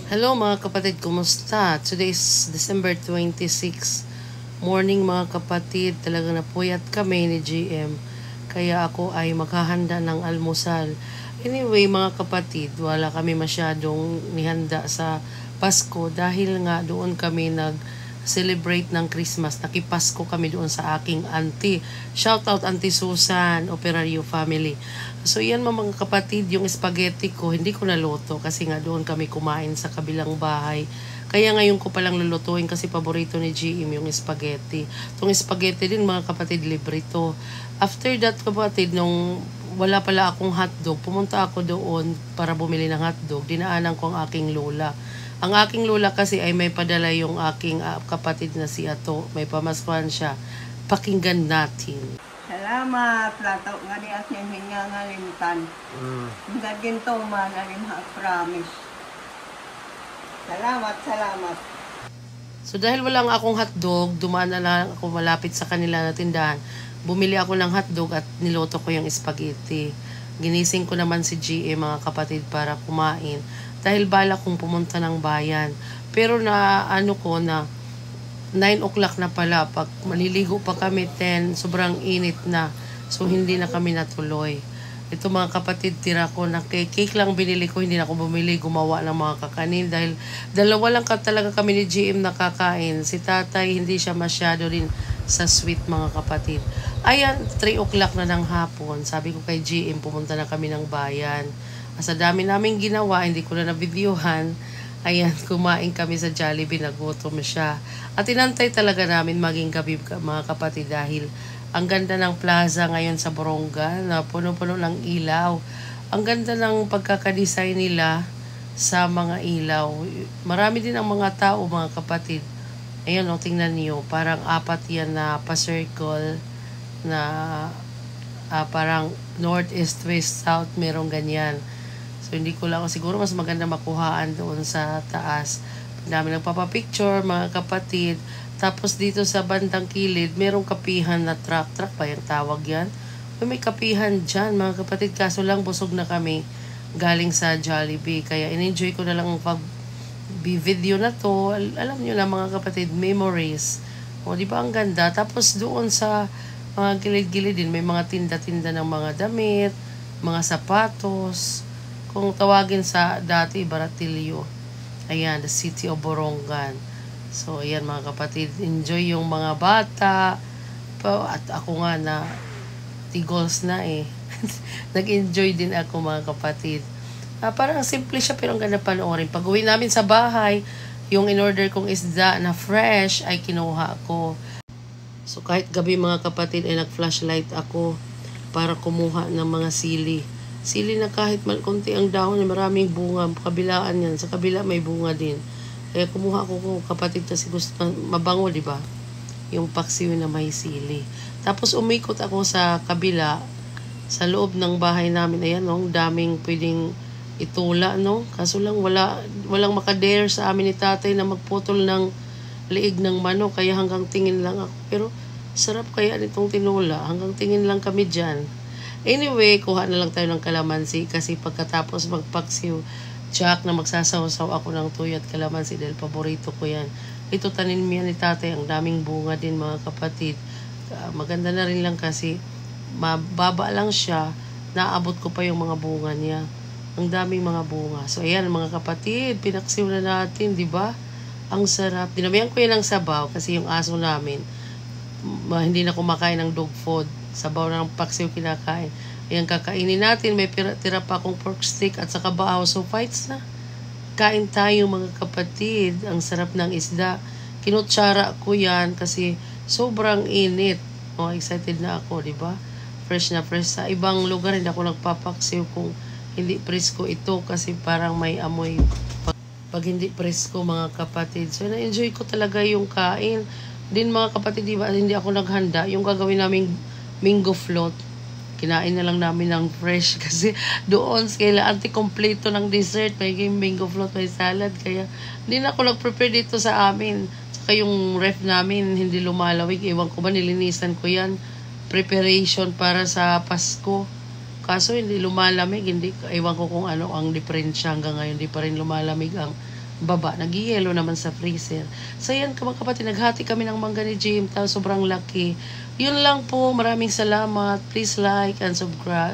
Hello mga kapatid, kumusta? Today is December 26. Morning mga kapatid, talaga napuyat kami ni GM. Kaya ako ay maghahanda ng almusal. Anyway mga kapatid, wala kami masyadong nihanda sa Pasko dahil nga doon kami celebrate ng Christmas. Nakipasko kami doon sa aking auntie. Shout out Auntie Susan, Operario family. So yan mga kapatid, yung spaghetti ko, hindi ko naluto kasi nga doon kami kumain sa kabilang bahay. Kaya ngayon ko palang lulutuin kasi paborito ni GM yung spaghetti. Itong spaghetti din mga kapatid, libre to. After that kapatid, nung wala pala akong hotdog, pumunta ako doon para bumili ng hotdog. Dinaanan ko ang aking lola. Ang aking lola kasi ay may padala yung aking kapatid na si Ato. May pamaskuhan siya. Pakinggan natin. Salamat, lato nga ni at hinga nga limtan. Hingga ginto man, alim ha, promise. Salamat. So dahil walang akong hotdog, dumaan na lang ako malapit sa kanila na tindahan. Bumili ako ng hotdog at niloto ko yung spaghetti. Ginising ko naman si GA mga kapatid para kumain. Dahil bala kong pumunta ng bayan. Pero na 9 o'clock na pala. Pag maliligo pa kami 10, sobrang init na. So hindi na kami natuloy. Ito mga kapatid, tira ko na cake lang binili ko. Hindi na ako bumili, gumawa ng mga kakanin. Dahil dalawa lang talaga kami ni GM nakakain. Si tatay hindi siya masyado rin sa sweet mga kapatid. Ayan, 3 o'clock na ng hapon. Sabi ko kay GM, pumunta na kami ng bayan. Sa dami namin ginawa, hindi ko na na-videohan. Ayan, kumain kami sa Jollibee, nagutom siya. At inantay talaga namin maging gabi mga kapatid dahil ang ganda ng plaza ngayon sa Boronga na puno-puno ng ilaw. Ang ganda ng pagkakadesign nila sa mga ilaw. Marami din ang mga tao mga kapatid. Ayan, tingnan niyo, parang 4 yan na pa-circle na parang north, east, west, south, merong ganyan. So, hindi ko lang, siguro mas maganda makuhaan doon sa taas. Dami nagpapapicture, mga kapatid. Tapos dito sa bandang kilid, merong kapihan na truck. Truck ba yung tawag yan? May kapihan dyan, mga kapatid. Kaso lang, busog na kami galing sa Jollibee. Kaya in-enjoy ko na lang pag-video na to. Alam nyo na mga kapatid, memories. O, di ba ang ganda? Tapos doon sa mga gilid-gilid din, may mga tinda-tinda ng mga damit, mga sapatos. Kung tawagin sa dati, Baratillo. Ayan, the city of Borongan. So, ayan mga kapatid, enjoy yung mga bata. At ako nga na tigols na eh. Nag-enjoy din ako mga kapatid. Parang simple siya pero ang ganda panoorin. Pag uwi namin sa bahay, yung in-order kong isda na fresh ay kinuha ko. So, kahit gabi mga kapatid ay nag-flashlight ako para kumuha ng mga sili. Sili na kahit konti ang dahon, maraming bunga. Kabilaan yan. Sa kabila may bunga din. Kaya kumuha ko kapatid kasi gusto mabango, di ba? Yung paksiw na may sili. Tapos umikot ako sa kabila, sa loob ng bahay namin. Ayan, no? Daming pwedeng itula, no? Kaso lang walang makadare sa amin ni tatay na magputol ng liig ng manok. Kaya hanggang tingin lang ako. Pero sarap kaya nitong tinula. Hanggang tingin lang kami dyan. Anyway, kuha na lang tayo ng kalamansi kasi pagkatapos magpaksiw, Jack na magsasaw-saw ako ng tuyo at kalamansi dahil paborito ko yan. Ito tanin niya ni tatay, ang daming bunga din mga kapatid. Maganda na rin lang kasi mababa lang siya, naabot ko pa yung mga bunga niya. Ang daming mga bunga. So ayan mga kapatid, pinaksiw na natin, di ba? Ang sarap. Dinamihan ko yan ng sabaw kasi yung aso namin, hindi na kumakain ng dog food. Sabaw na ng paksiw kinakain. Ayan, kakainin natin. May tira pa akong pork stick at saka bahaw. So, fights na. Kain tayo mga kapatid. Ang sarap ng isda. Kinutsara ko yan kasi sobrang init. Oh, excited na ako, di ba? Fresh na fresh. Sa ibang lugar, hindi ako nagpapaksiw kung hindi presko ito kasi parang may amoy pag hindi presko mga kapatid. So, na-enjoy ko talaga yung kain. Din mga kapatid, di ba? Hindi ako naghanda. Yung gagawin naming mango float, kinain na lang namin ng fresh kasi doon kaya anti-kompleto ng dessert, may mango float, may salad, kaya hindi na ako nag-prepare dito sa amin. Saka yung ref namin hindi lumalawig, ewan ko ba, nilinisan ko yan, preparation para sa Pasko. Kaso hindi lumalamig, ewan ko kung ano ang diferensya hanggang ngayon, hindi pa rin lumalamig ang baba. Nag-yellow naman sa freezer. So yan mga kapatid, naghati kami ng mangga ni Jim. Tapos sobrang laki. Yun lang po. Maraming salamat. Please like and subscribe.